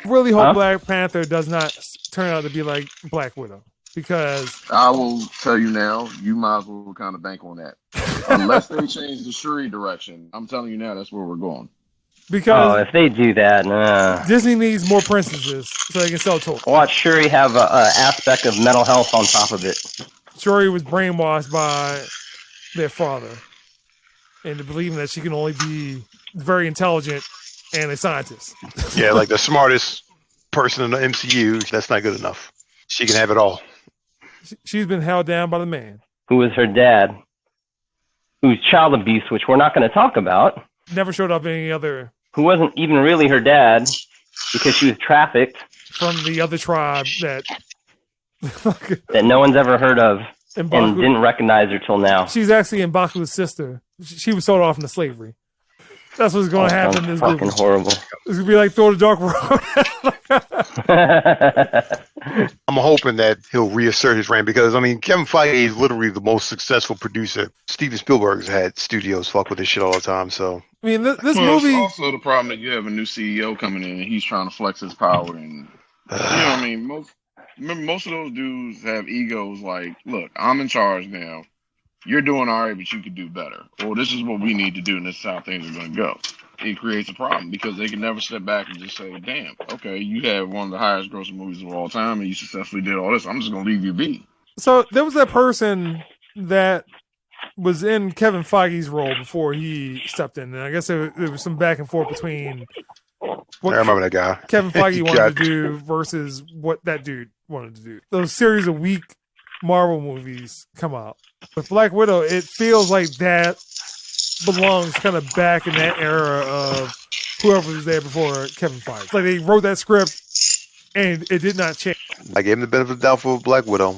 Really hope Black Panther does not turn out to be like Black Widow. Because I will tell you now, you might as well kind of bank on that. Unless they change the Shuri direction, I'm telling you now, that's where we're going. Because if they do that, Disney needs more princesses so they can sell toys. Watch Shuri have an aspect of mental health on top of it. Shuri was brainwashed by their father into believing that she can only be very intelligent and a scientist. Yeah, like the smartest person in the MCU. That's not good enough. She can have it all. She's been held down by the man. Who was her dad, who's child abuse, which we're not going to talk about. Never showed up in any other... Who wasn't even really her dad because she was trafficked. From the other tribe that... that no one's ever heard of and didn't recognize her till now. She's actually M'Baku's sister. She was sold off into slavery. That's what's going to happen in this movie. Fucking horrible. It's going to be like Thor the Dark World. I'm hoping that he'll reassert his reign because, I mean, Kevin Feige is literally the most successful producer. Steven Spielberg's had studios fuck with this shit all the time, so... I mean, this movie... It's also the problem that you have a new CEO coming in and he's trying to flex his power. And, you know what I mean? Most of those dudes have egos like, look, I'm in charge now. You're doing all right, but you could do better. Or this is what we need to do, and this is how things are going to go. It creates a problem because they can never step back and just say, damn, okay, you have one of the highest grossing movies of all time, and you successfully did all this. I'm just going to leave you be. So there was that person that was in Kevin Feige's role before he stepped in. And I guess there was some back and forth between what I remember that guy. Kevin Feige wanted to do versus what that dude wanted to do. Those series of weak Marvel movies come out. With Black Widow, it feels like that belongs kind of back in that era of whoever was there before Kevin Feige. It's like they wrote that script and it did not change. I gave him the benefit of the doubt for Black Widow.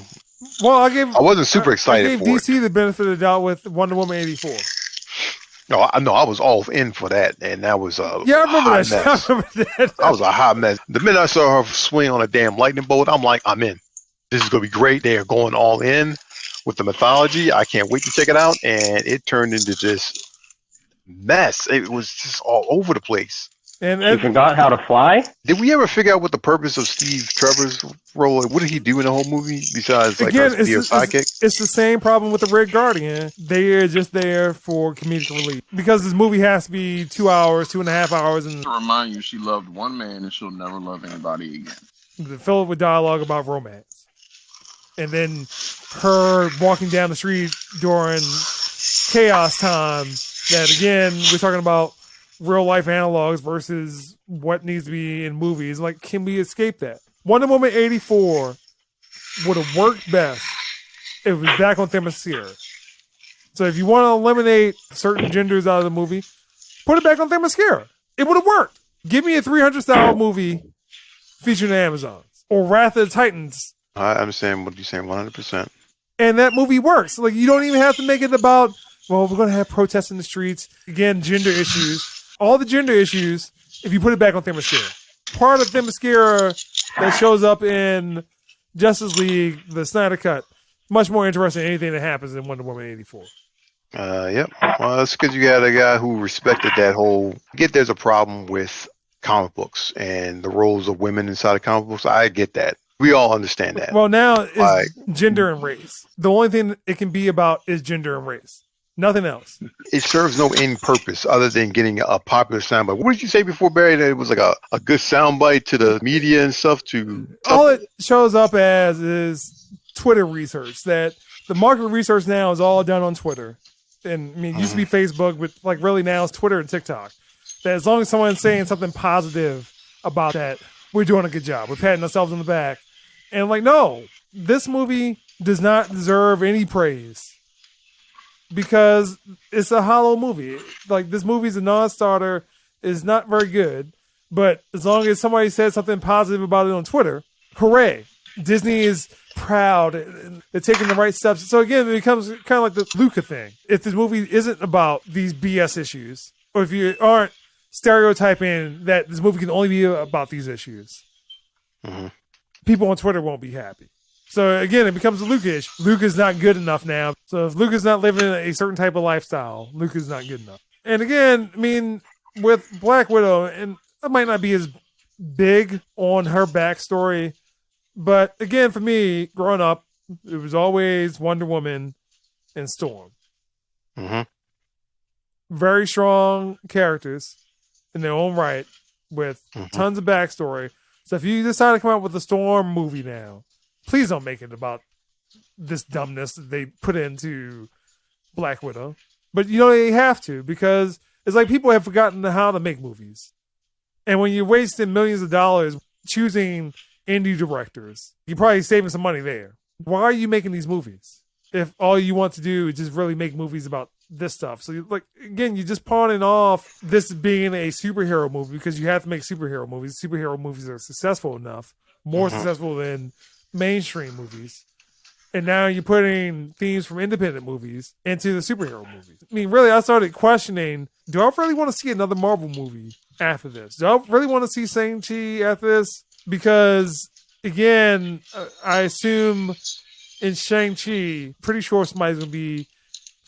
Well, I wasn't super excited for DC it. the benefit of the doubt with Wonder Woman 84. No, I was all in for that, and that was a I remember hot that. mess. I remember that. That was a hot mess. The minute I saw her swing on a damn lightning bolt, I'm like, I'm in. This is going to be great. They are going all in with the mythology. I can't wait to check it out. And it turned into this mess. It was just all over the place. And you forgot how to fly? Did we ever figure out what the purpose of Steve Trevor's role? What did he do in the whole movie besides like be a sidekick? It's the same problem with the Red Guardian. They are just there for comedic relief because this movie has to be 2 hours, 2.5 hours, and to remind you, she loved one man and she'll never love anybody again. To fill it with dialogue about romance, and then her walking down the street during chaos time. That again, we're talking about real life analogs versus what needs to be in movies. Like, can we escape that? Wonder Woman 84 would have worked best if it was back on Themyscira. So if you want to eliminate certain genders out of the movie, put it back on Themyscira. It would have worked. Give me a 300 style movie featuring the Amazons or Wrath of the Titans. I understand what you're saying 100%. And that movie works. Like, you don't even have to make it about, well, we're going to have protests in the streets. Again, gender issues. All the gender issues, if you put it back on Themyscira. Part of Themyscira that shows up in Justice League, the Snyder Cut, much more interesting than anything that happens in Wonder Woman 84. Yep. Well, that's because you got a guy who respected that whole... There's a problem with comic books and the roles of women inside of comic books. I get that. We all understand that. Well, now it's gender and race. The only thing it can be about is gender and race. Nothing else. It serves no end purpose other than getting a popular soundbite. What did you say before, Barry? That it was like a good soundbite to the media and stuff? All it shows up as is Twitter research. That the market research now is all done on Twitter. And I mean, it used to be Facebook, but like really now it's Twitter and TikTok. That as long as someone's saying something positive about that, we're doing a good job. We're patting ourselves on the back. And like, no, this movie does not deserve any praise. Because it's a hollow movie. Like, this movie's a non-starter. It's not very good. But as long as somebody says something positive about it on Twitter, hooray. Disney is proud. They're taking the right steps. So again, it becomes kind of like the Luca thing. If this movie isn't about these BS issues, or if you aren't stereotyping that this movie can only be about these issues, people on Twitter won't be happy. So again, it becomes a Luca-ish. Luca's not good enough now. So if Luca's not living a certain type of lifestyle, Luca's not good enough. And again, I mean, with Black Widow, and it might not be as big on her backstory. But again, for me, growing up, it was always Wonder Woman and Storm. Mm-hmm. Very strong characters in their own right with Mm-hmm. tons of backstory. So if you decide to come out with a Storm movie now, please don't make it about this dumbness that they put into Black Widow. But they have to, because it's like people have forgotten how to make movies. And when you're wasting millions of dollars choosing indie directors, you're probably saving some money there. Why are you making these movies if all you want to do is just really make movies about this stuff? So, you're just pawning off this being a superhero movie because you have to make superhero movies. Superhero movies are successful enough, more successful than mainstream movies. And now you're putting themes from independent movies into the superhero movies. I mean, really, I started questioning, do I really want to see another Marvel movie after this? Do I really want to see Shang-Chi after this? Because, again, I assume in Shang-Chi, pretty sure somebody's going to be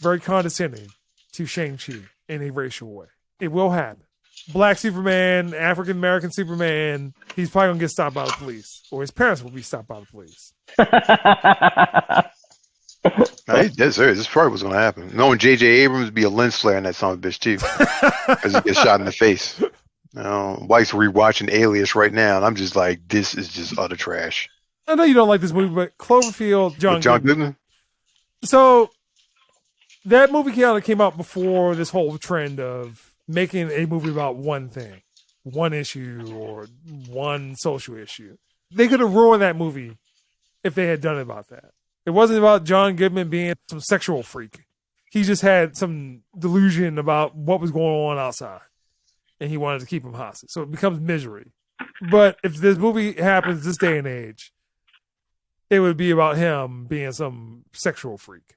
very condescending to Shang-Chi in a racial way. It will happen. Black Superman, African-American Superman, he's probably going to get stopped by the police. Or his parents will be stopped by the police. That's serious. This probably was going to happen. Knowing J.J. Abrams would be a lens flare in that son of a bitch, too. Because he gets shot in the face. Wife's rewatching Alias right now, and I'm just like, this is just utter trash. I know you don't like this movie, but Cloverfield, John Goodman. So, that movie came out before this whole trend of making a movie about one thing, one issue, or one social issue. They could have ruined that movie if they had done it about that. It wasn't about John Goodman being some sexual freak. He just had some delusion about what was going on outside, and he wanted to keep him hostage. So it becomes misery. But if this movie happens this day and age, it would be about him being some sexual freak.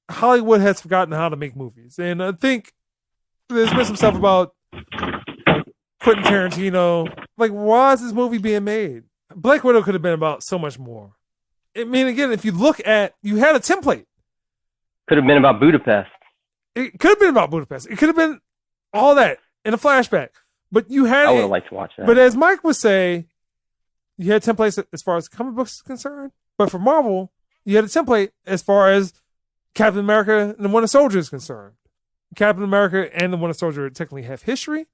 Hollywood has forgotten how to make movies. And I think there's been some stuff about Quentin Tarantino. Why is this movie being made? Black Widow could have been about so much more. I mean, again, if you look at, you had a template. Could have been about Budapest. It could have been about Budapest. It could have been all that in a flashback. But you had. I would have liked to watch that. But as Mike would say, you had templates as far as comic books is concerned. But for Marvel, you had a template as far as Captain America and the Winter Soldier is concerned. Captain America and the Winter Soldier technically have history.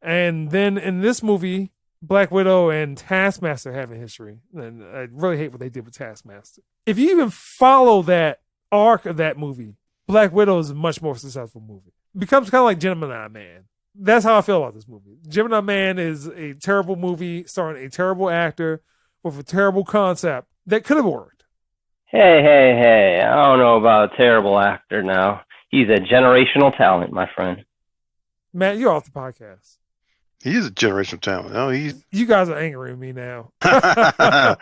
And then in this movie, Black Widow and Taskmaster have a history. And I really hate what they did with Taskmaster. If you even follow that arc of that movie, Black Widow is a much more successful movie. It becomes kind of like Gemini Man. That's how I feel about this movie. Gemini Man is a terrible movie starring a terrible actor with a terrible concept that could have worked. Hey. I don't know about a terrible actor now. He's a generational talent, my friend. Matt, you're off the podcast. He is a generational talent. You guys are angry with me now. But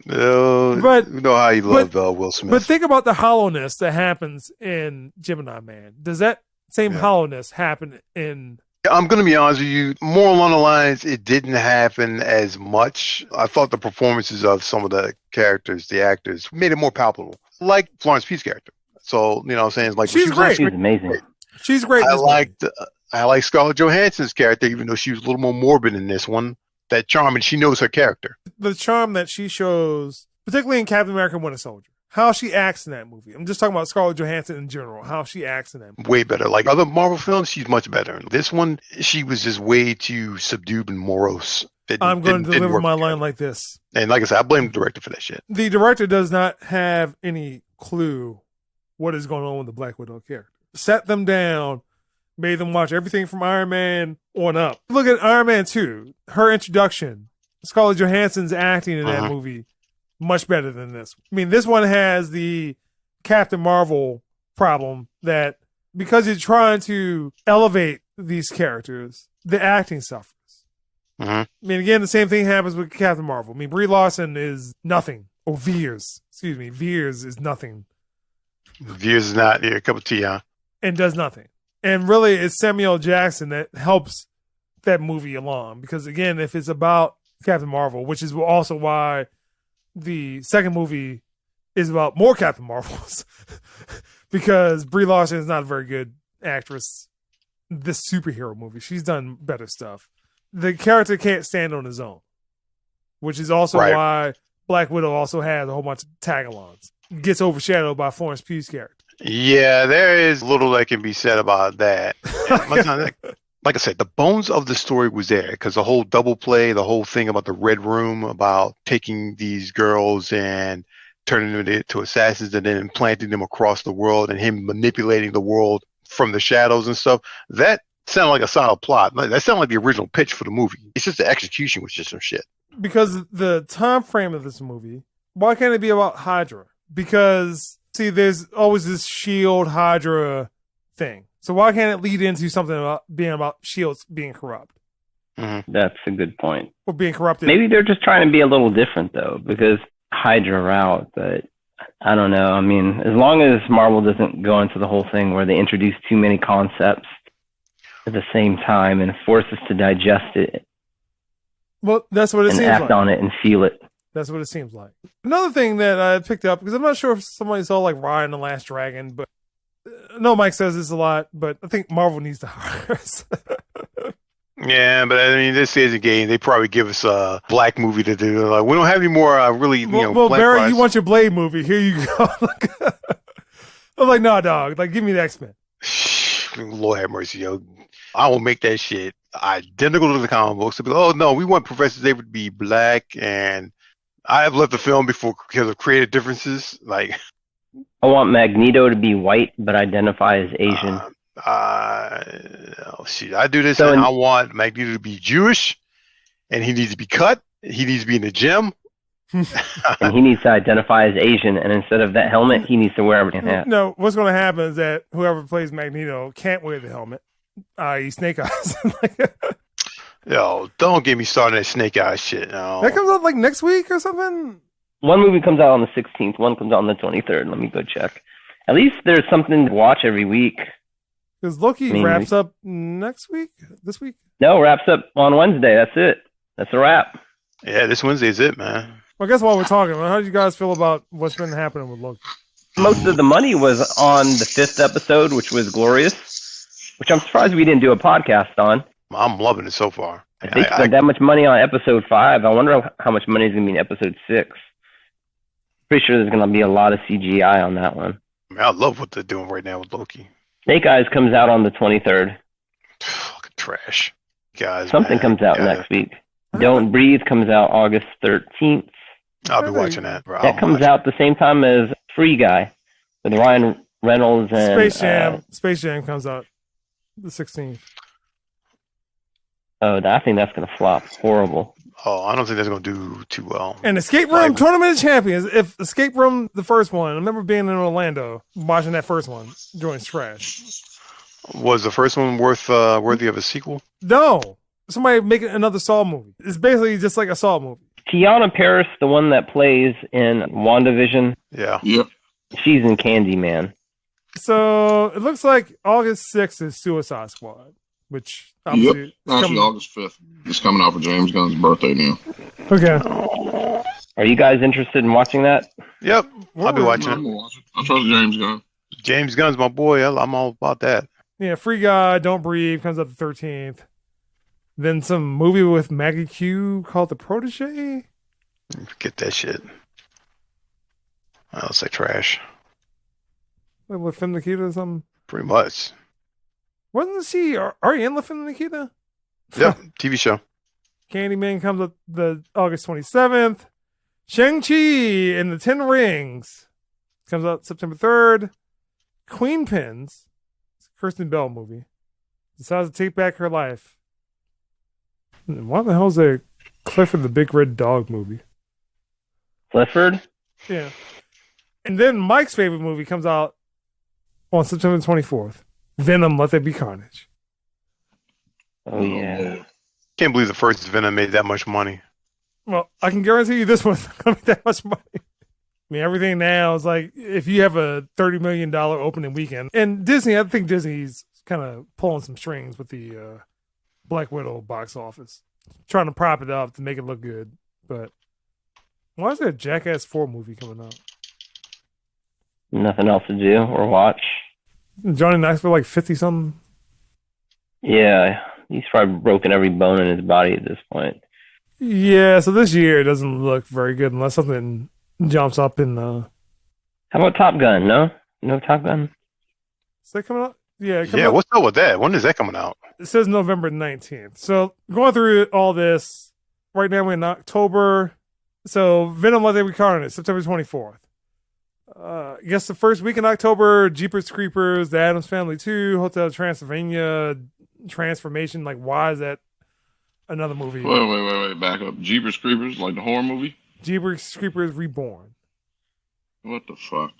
you know how you love Will Smith. But think about the hollowness that happens in Gemini Man. Does that same hollowness happen in... I'm going to be honest with you. More along the lines, it didn't happen as much. I thought the performances of some of the characters, the actors, made it more palpable. Like Florence Pugh's character. So, what I'm saying? She's great. She's amazing. She's great. I like Scarlett Johansson's character, even though she was a little more morbid in this one. That charm, and she knows her character. The charm that she shows, particularly in Captain America: Winter Soldier, how she acts in that movie. I'm just talking about Scarlett Johansson in general, how she acts in that movie. Way better. Like other Marvel films, she's much better. In this one, she was just way too subdued and morose. I'm going to deliver my line like this. And like I said, I blame the director for that shit. The director does not have any clue what is going on with the Black Widow character. Set them down, made them watch everything from Iron Man on up. Look at Iron Man 2. Her introduction. Scarlett Johansson's acting in that movie much better than this. I mean, this one has the Captain Marvel problem that because you're trying to elevate these characters, the acting suffers. I mean, again, the same thing happens with Captain Marvel. I mean, Brie Larson is nothing. Or Veers. Excuse me. Veers is nothing. Veers is not a cup of tea, huh? And does nothing. And really, it's Samuel Jackson that helps that movie along. Because, again, if it's about Captain Marvel, which is also why the second movie is about more Captain Marvels. Because Brie Larson is not a very good actress. This superhero movie. She's done better stuff. the character can't stand on his own, which is also Right. why Black Widow also has a whole bunch of tag-alongs. Gets overshadowed by Florence Pugh's character. Yeah, there is little that can be said about that. And like I said, the bones of the story was there because the whole double play, the whole thing about the Red Room, about taking these girls and turning them into assassins and then implanting them across the world and him manipulating the world from the shadows and stuff. That sounded like a solid plot. That sounded like the original pitch for the movie. It's just the execution was just some shit. Because the time frame of this movie, why can't it be about Hydra? Because, see, there's always this S.H.I.E.L.D. Hydra thing. So why can't it lead into something about being about S.H.I.E.L.D. being corrupt? Mm-hmm. That's a good point. Or being corrupted. Maybe they're just trying to be a little different, though, because Hydra route, but I don't know. I mean, as long as Marvel doesn't go into the whole thing where they introduce too many concepts at the same time and force us to digest it Well, that's what it and seems act like. on it and feel it. That's what it seems like. Another thing that I picked up, because I'm not sure if somebody saw like Ryan the Last Dragon, but I know Mike says this a lot, but I think Marvel needs to hire us. Yeah, but I mean, this is a game. They probably give us a Black movie to do. Like, we don't have any more really, well, Black Barry, prize. you want your Blade movie? Here you go. I'm like, no, dog. Like, give me the X-Men. Lord have mercy, yo. I will make that shit identical to the comic books. Oh, no, we want Professor Xavier to be black, and I have left the film before because of creative differences. Like, I want Magneto to be white but identify as Asian. oh, shit. I do this, So and in- I want Magneto to be Jewish, and he needs to be cut. He needs to be in the gym. And he needs to identify as Asian, and instead of that helmet, he needs to wear a hat. No, what's going to happen is that whoever plays Magneto can't wear the helmet, i.e. Snake Eyes. Yo, don't get me started on that Snake Eyes shit. No. That comes out like next week or something? One movie comes out on the 16th, one comes out on the 23rd. Let me go check. At least there's something to watch every week. Because Loki I mean, wraps up next week? This week? No, wraps up on Wednesday. That's it. That's a wrap. Yeah, this Wednesday is it, man. Well, I guess while we're talking, how do you guys feel about what's been happening with Loki? Most of the money was on the 5th episode, which was glorious, which I'm surprised we didn't do a podcast on. I'm loving it so far. If they spent that much money on episode 5, I wonder how much money is going to be in episode 6. Pretty sure there's going to be a lot of CGI on that one. I love what they're doing right now with Loki. Snake Eyes comes out on the 23rd. Fucking trash. Guys, Something man. comes out Yeah, next week. Don't Breathe comes out August 13th. I'll be watching that, bro. That comes out the same time as Free Guy with Ryan Reynolds and Space Jam. Space Jam comes out the 16th. I think that's going to flop. Horrible. Oh, I don't think that's going to do too well. And Escape Room Tournament of Champions. If Escape Room, the first one, I remember being in Orlando watching that first one. Joint's trash. Was the first one worthy of a sequel? No. Somebody making another Saw movie. It's basically just like a Saw movie. Tiana Paris, the one that plays in WandaVision, Yeah. Yep. she's in Candyman. So it looks like August 6th is Suicide Squad, which obviously Yep. Actually, August 5th. It's coming out for James Gunn's birthday now. Okay. Are you guys interested in watching that? Yep. I'll be watching I'm it. gonna watch it. I trust James Gunn. James Gunn's my boy. I'm all about that. Yeah, Free Guy, Don't Breathe comes out the 13th. Then some movie with Maggie Q called The Protege. Forget that shit. I'll say trash. Like with Finn Nikita or something. Pretty much. Wasn't she already in Finn Nikita? Yep. TV show. Candyman comes up the August 27th. Shang-Chi and the Ten Rings comes out September 3rd. Queen Pins, it's a Kristen Bell movie, decides to take back her life. And why the hell is there Clifford the Big Red Dog movie? Clifford? Yeah. And then Mike's favorite movie comes out on September 24th. Venom, Let There Be Carnage. Oh, yeah. Can't believe the first Venom made that much money. Well, I can guarantee you this one's not going to be that much money. I mean, everything now is like, if you have a $30 million opening weekend, and Disney, I think Disney's kind of pulling some strings with the Black Widow box office, trying to prop it up to make it look good. But why is there a Jackass 4 movie coming out? Nothing else to do or watch. Johnny Knoxville like 50 something. Yeah, He's probably broken every bone in his body at this point. Yeah, so this year it doesn't look very good unless something jumps up in the... How about Top Gun? No Top Gun? Is that coming out? Yeah, Yeah, what's up with that? When is that coming out? It says November 19th. So going through all this, right now we're in October. So Venom Let There Be Carnage, September 24th. I guess the first week in October, Jeepers Creepers, The Addams Family 2, Hotel Transylvania, Transformation. Like, why is that another movie? Wait, back up. Jeepers Creepers, like the horror movie? Jeepers Creepers Reborn. What the fuck?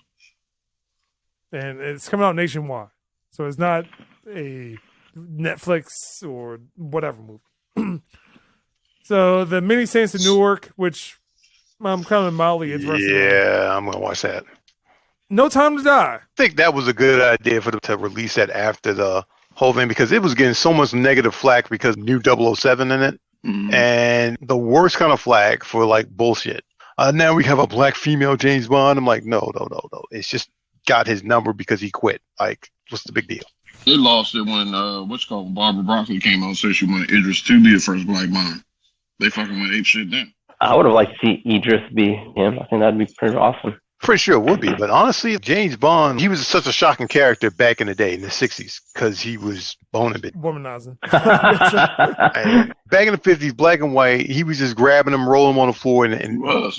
And it's coming out nationwide. So it's not a Netflix or whatever movie. So the Many Saints of Newark, which I'm kind of mildly interested in. Yeah, I'm going to watch that. No Time to Die. I think that was a good idea for them to release that after the whole thing because it was getting so much negative flack because new 007 in it. Mhm. And the worst kind of flag for like bullshit. Now we have a black female James Bond. I'm like, no. It's just got his number because he quit. Like, what's the big deal? They lost it when Barbara Broccoli came out and said she wanted Idris to be the first black Bond. They fucking went ape shit then. I would have liked to see Idris be him. I think that'd be pretty awesome. Pretty sure it would be, but honestly, James Bond, he was such a shocking character back in the day, in the 60s, because he was boning it. Womanizing. And back in the 50s, black and white, he was just grabbing them, rolling them on the floor, and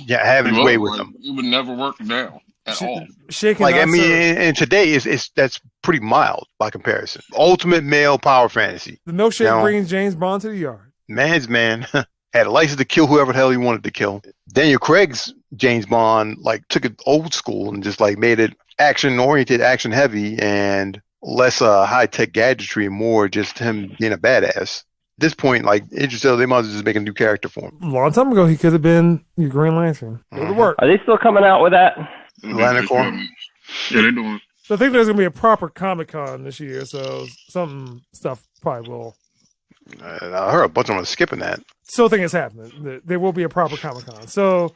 having his way with them. It would never work now at all. Shaking like, I mean, and today, that's pretty mild by comparison. Ultimate male power fantasy. The milkshake brings James Bond to the yard. Man's man had a license to kill whoever the hell he wanted to kill. Daniel Craig's James Bond like took it old school and just like made it action oriented, action heavy, and less high tech gadgetry and more just him being a badass. At this point, like Idris Elba, they might as well just make a new character for him. A long time ago, he could have been your Green Lantern. It would work. Are they still coming out with that? Lantern Corps? Yeah, they're doing. So I think there's gonna be a proper Comic-Con this year. So some stuff probably will. I heard a bunch of them skipping that. Still think it's happening. There will be a proper Comic-Con. So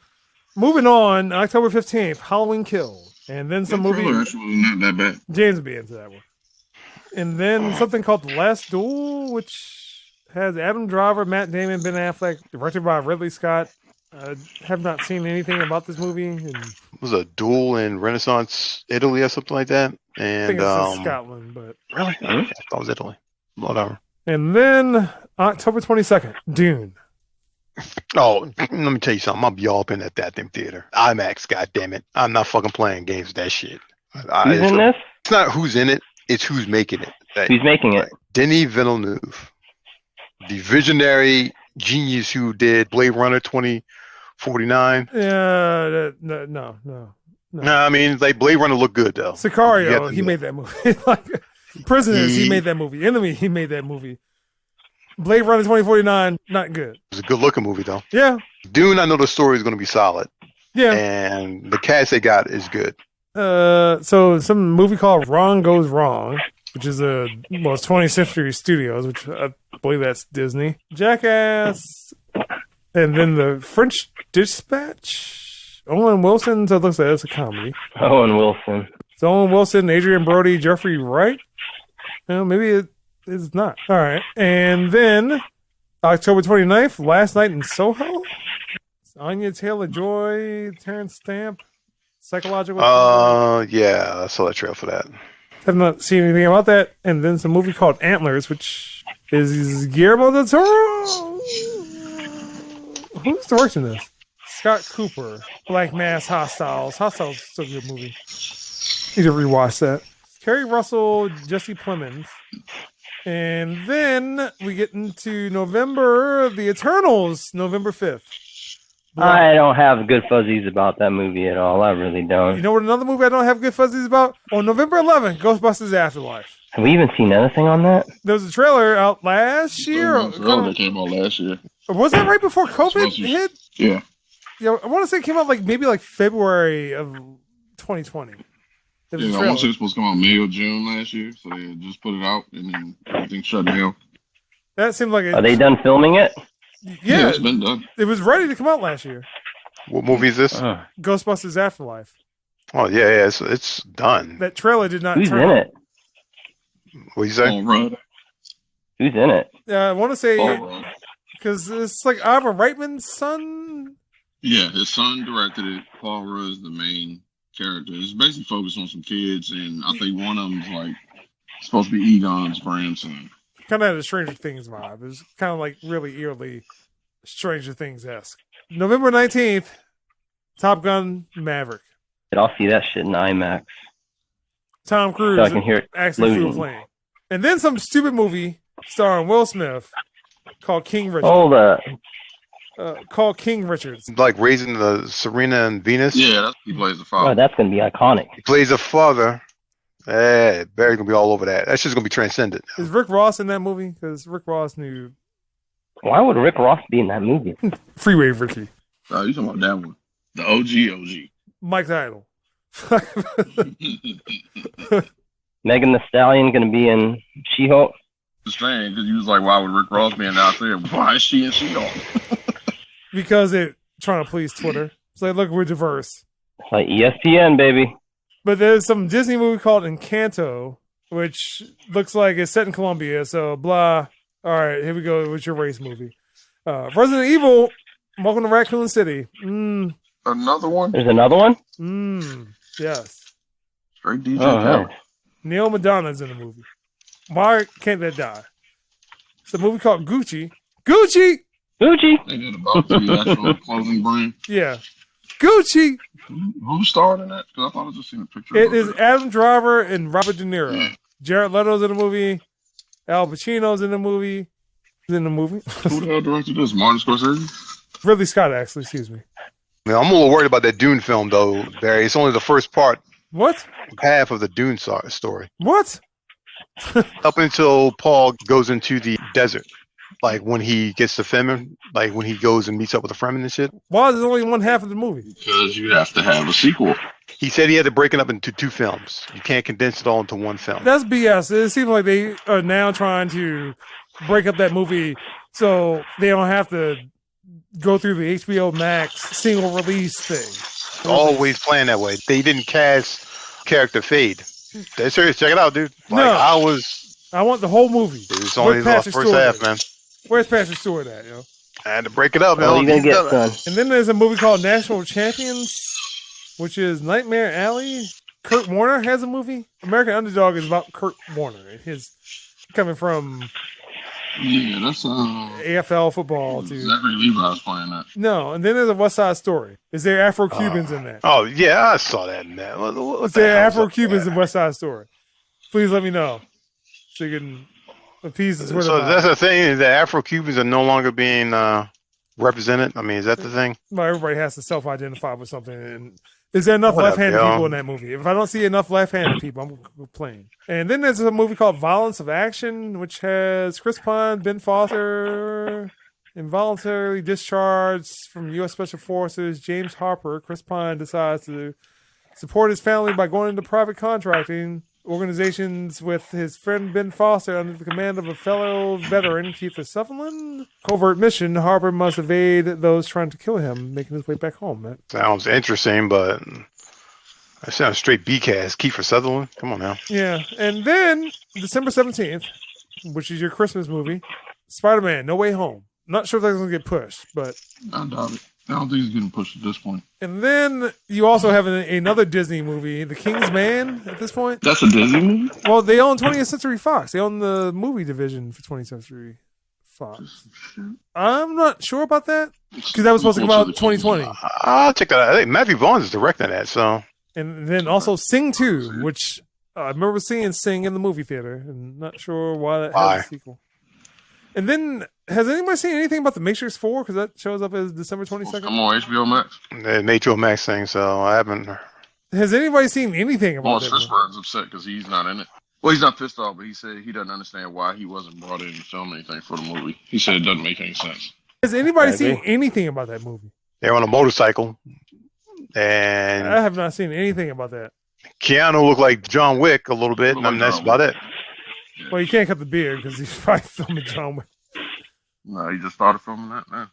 moving on, October 15th, Halloween Kills. And then some movie. Actually was not that bad. James will be into that one. And then something called The Last Duel, which has Adam Driver, Matt Damon, Ben Affleck, directed by Ridley Scott. I have not seen anything about this movie. And It was a duel in Renaissance Italy or something like that. And I think it's in Scotland, but really? I thought it was Italy. Whatever. And then October 22nd, Dune. Oh, let me tell you something. I'll be all up in that damn theater. IMAX, goddammit. I'm not fucking playing games with that shit. Who's in this? It's not who's in it, it's who's making it. Who's making it? Denis Villeneuve, the visionary genius who did Blade Runner 2049. Yeah, no. No, I mean, like Blade Runner looked good though. Sicario, he made that movie. Like, Prisoners, he made that movie. Enemy, he made that movie. Blade Runner 2049, not good. It was a good looking movie though. Yeah. Dune, I know the story is going to be solid. Yeah. And the cast they got is good. So some movie called Wrong Goes Wrong, which is it's 20th Century Studios, which I believe that's Disney. Jackass, and then the French Dispatch. Owen Wilson, so it looks like it's a comedy. Owen Wilson. So Owen Wilson, Adrian Brody, Jeffrey Wright. Well, maybe it's not. All right. And then October 29th, Last Night in Soho. Anya Taylor-Joy, Terrence Stamp, Psychological. Yeah, I saw that trail for that. Have not seen anything about that. And then some movie called Antlers, which is Guillermo del Toro. Who's directing this? Scott Cooper, Black Mass Hostiles. Hostiles is still a good movie. Need to rewatch that. Kerry Russell, Jesse Plemons. And then we get into November, The Eternals, November 5th. I don't have good fuzzies about that movie at all. I really don't. You know what another movie I don't have good fuzzies about? On November 11th, Ghostbusters Afterlife. Have we even seen anything on that? There was a trailer out last year. That came out last year. Was that right before COVID hit? Yeah. Yeah, I want to say it came out maybe February of 2020. I want to say it was supposed to come out May or June last year, so they just put it out and then everything shut down. That seemed like Are they done filming it? Yeah, it's been done. It was ready to come out last year. What movie is this? Ghostbusters Afterlife. Oh yeah, it's done. That trailer did not. Who's turn in out. it? What you say? Paul Rudd. Who's in it? I want to say Paul Rudd. because it's like Ivor Reitman's son. Yeah, his son directed it. Paul Rudd is the main character. It's basically focused on some kids, and I think one of them's like supposed to be Egon's grandson. Kind of had a Stranger Things vibe. It was kind of like really eerily Stranger Things-esque. November 19th, Top Gun Maverick. I'll see that shit in IMAX. Tom Cruise So I can hear it actually flew a exploding. plane. And then some stupid movie starring Will Smith called King Richard. Called King Richards. Like raising the Serena and Venus. Yeah, he plays the Oh, father. that's gonna be iconic. He plays a father. Hey, Barry's gonna be all over that. That's just gonna be transcendent. Is Rick Ross in that movie? Because Rick Ross knew Why would Rick Ross be in that movie? Freeway Ricky. Oh, you talking about that one? The OG. Mike Title. Megan Thee Stallion gonna be in She-Hulk. It's strange because you was like, why would Rick Ross be in out there? Why is she in She-Hulk? Because they're trying to please Twitter. It's like, look, we're diverse. It's like ESPN, baby. But there's some Disney movie called Encanto, which looks like it's set in Colombia. So, blah. All right, here we go with your race movie. Resident Evil, Welcome to Raccoon City. Another one? There's another one? Yes. Straight DJ Oh, Khaled. nice. Neil Madonna's in the movie. Why can't that die? It's a movie called Gucci. Gucci! Gucci! They did about the actual clothing brand. Yeah. Gucci! Who starred in that? Because I thought I just seen a picture. It of is Adam Driver and Robert De Niro. Yeah. Jared Leto's in the movie. Al Pacino's in the movie. Who Who the hell directed this? Martin Scorsese? Ridley Scott, actually, excuse me. Now, I'm a little worried about that Dune film, though, Barry. It's only the first part, What? half of the Dune story. What? Up until Paul goes into the desert. Like when he gets to Fremen, like when he goes and meets up with the Fremen and shit. Why is it only one half of the movie? Because you have to have a sequel. He said he had to break it up into 2 films. You can't condense it all into 1 film. That's BS. It seems like they are now trying to break up that movie so they don't have to go through the HBO Max single release thing. Always planned that way. They didn't cast character Fade. They're serious. Check it out, dude. Like, No. I want the whole movie. was only the Patrick first Stewart half, at? man. Where's Patrick Stewart at, yo? I had to break it up, What are you man. gonna get, son? And then there's a movie called National Champions, which is Nightmare Alley. Kurt Warner has a movie. American Underdog is about Kurt Warner. His coming from Yeah, that's AFL football to Zachary Levi's playing that. no. And then there's a West Side Story. Is there Afro-Cubans in that? Oh, yeah, I saw that in that. What Is the there hell is up Afro-Cubans with in West Side Story? Please let me know so you can appease the that? Twitter. So bot. that's the thing, is that Afro-Cubans are no longer being represented? I mean, is that the thing? Well, everybody has to self-identify with something. And is there enough Whatever, left-handed yo. people in that movie? If I don't see enough left-handed people, I'm playing. And then there's a movie called Violence of Action, which has Chris Pine, Ben Foster, involuntarily discharged from U.S. Special Forces, James Harper. Chris Pine decides to support his family by going into private contracting organizations with his friend Ben Foster under the command of a fellow veteran, Kiefer Sutherland. Covert mission, Harper must evade those trying to kill him, making his way back home. Man. Sounds interesting, but that sounds straight B-cast. Kiefer Sutherland? Come on now. Yeah, and then December 17th, which is your Christmas movie, Spider-Man, No Way Home. Not sure if that's going to get pushed, but... I doubt it. I don't think he's getting pushed at this point. And then you also have another Disney movie, The King's Man, at this point. That's a Disney movie? Well, they own 20th Century Fox. They own the movie division for 20th Century Fox. I'm not sure about that, because that was supposed to come out in 2020. I'll check that out. I think Matthew Vaughn is directing that, so... And then also Sing 2, which I remember seeing Sing in the movie theater, and not sure why that has a sequel. And then, has anybody seen anything about The Matrix 4? Because that shows up as December 22nd. I'm on HBO Max. They made you a Max thing, so I haven't... Has anybody seen anything about Lawrence that? Fishburne's upset because he's not in it. Well, he's not pissed off, but he said he doesn't understand why he wasn't brought in to film anything for the movie. He said it doesn't make any sense. Has anybody seen anything about that movie? They're on a motorcycle, and I have not seen anything about that. Keanu looked like John Wick a little bit, and that's about it. Well, you can't cut the beard because he's probably filming John Wick. No, he just started filming that now.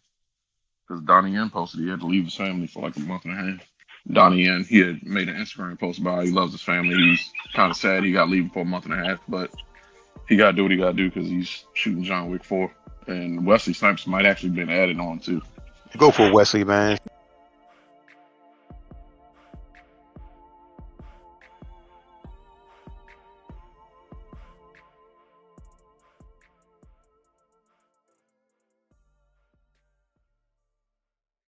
Because Donnie Yen posted he had to leave his family for like a month and a half. Donnie Yen, he had made an Instagram post about how he loves his family. He's kind of sad he got leaving for a month and a half, but he got to do what he got to do because he's shooting John Wick 4, and Wesley Snipes might actually been added on too. Go for Wesley, man.